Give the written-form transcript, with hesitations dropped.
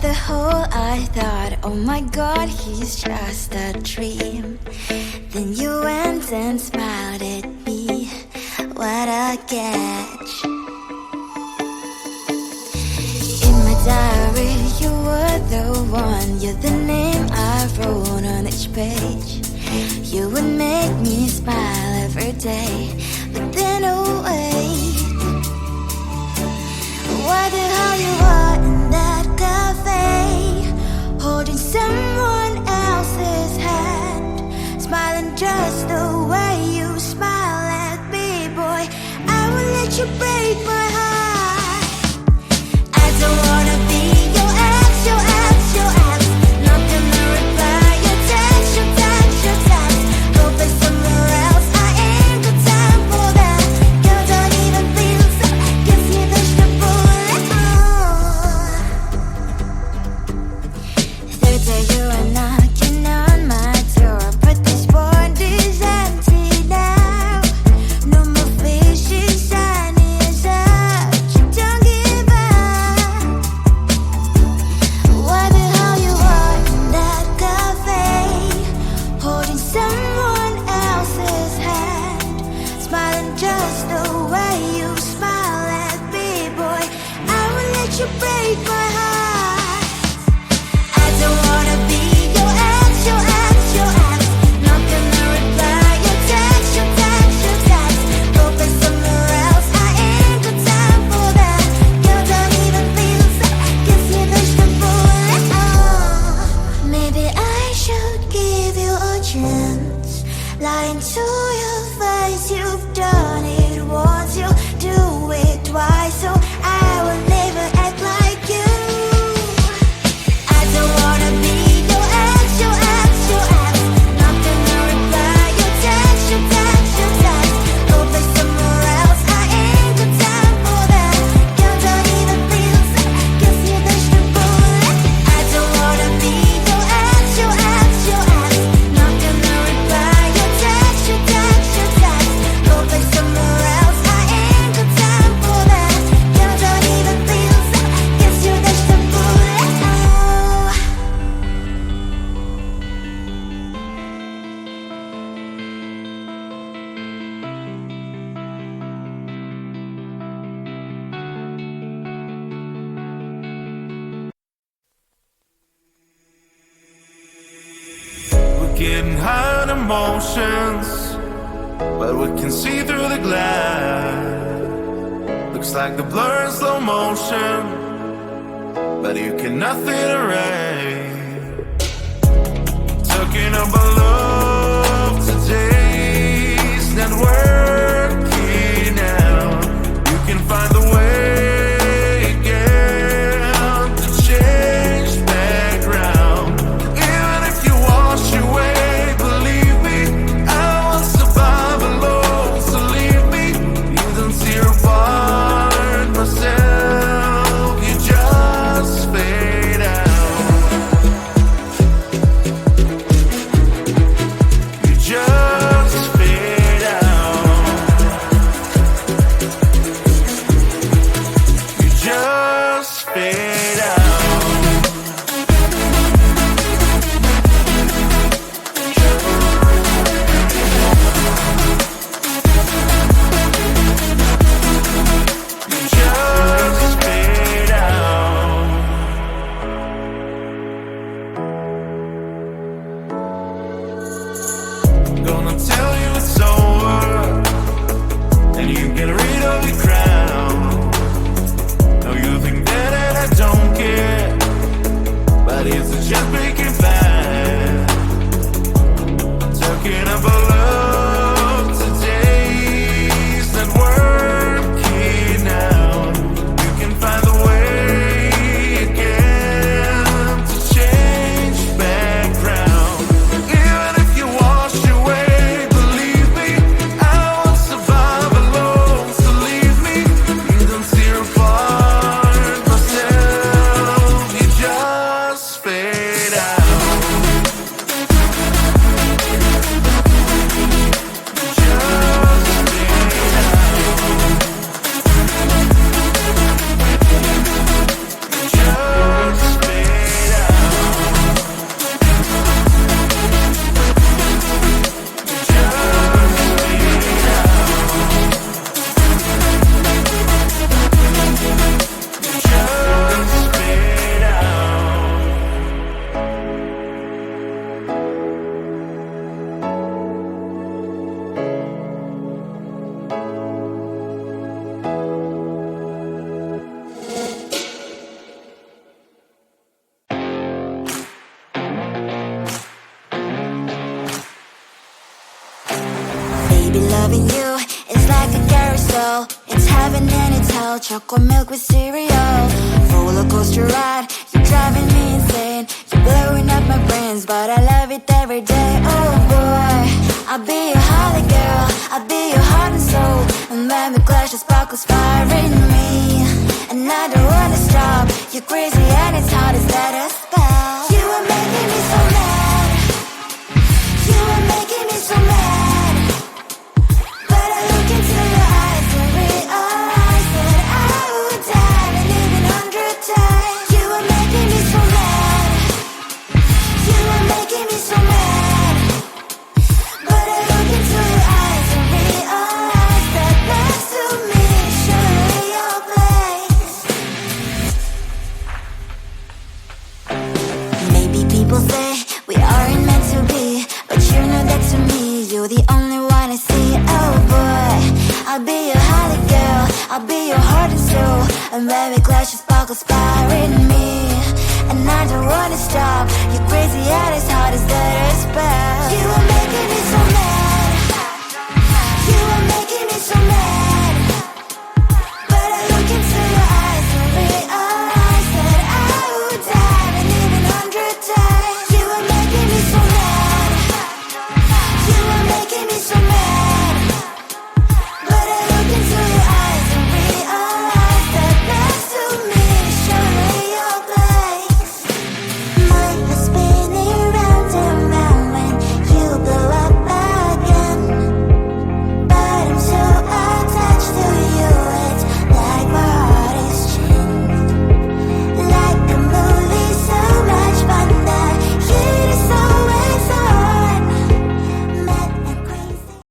the hole, I thought, oh my God, he's just a dream. Then you went and smiled at me. What a catch. In my diary, you were the one. You're the name I wrote on each page. You would make me smile every day. But then, oh wait, what the hell you are in that cafe, holding someone else's hand, smiling just the way you smile at me, boy. I will let you break my heart. I don't wanna be your ex, your ex, your ex. Not gonna reply your text, your text, your text. Go play somewhere else, I ain't got time for that. Girl, don't even feel so, gives me vegetable. Third day you are knocking on my door, but this one is empty now. No more fishes, sun is up. You don't give up. What the hell you are in that cafe, holding someone else's hand, smiling just the way you smile at me, boy. I will let you break my heart. I don't wanna be your ex, your ex, your ex. Not gonna reply your text, your text, your text. Go play somewhere else, I ain't got time for that. Girl, don't even feel so, gives me vegetable. Maybe I should give you a chance. Lying to your face, you've done it once, you do it twice, so I will never act like you. I don't wanna be your ex, your ex, your ex. Not gonna reply your text, your text, your text. Go play somewhere else, I ain't got time for that. Girl, don't even feel so, gives me vegetable. I don't wanna be your ex, your ex, your ex. Not gonna reply your text, your text, your text. Go play somewhere else, I ain't got time for that. Girl, don't even feel so, gives you vegetable. We're getting high on emotions, but we can see through the glass. Looks like the blur in slow motion, but you can nothing erase. Talking about love today's not working out. You can find the way again to change background. Even if you wash away, believe me, I will survive alone. So leave me, you don't see your part myself. You just fade out. Baby, loving you is like a carousel. It's heaven and it's hell, chocolate milk with cereal. Roller coaster ride, you're driving me insane. You're blowing up my brains, but I love it every day. Oh boy, I'll be your holly girl, I'll be your heart and soul. And when we clash, the sparkles fire in me. And I don't wanna stop, you're crazy and it's hard as let us spell. You are making me so mad, you are making me so mad. But I look into your eyes and realize that I would die and even 100 times. You are making me so mad, you are making me so mad. But I look into your eyes and realize that next to me is surely your place. Maybe people say we aren't meant to be, but you know that to me you're the only one I see. Oh boy, I'll be your holly girl, I'll be your heart and soul. And when we clash, the sparkles fire in me. And I don't wanna stop, you're crazy and as hard as that spell. You are making me so mad,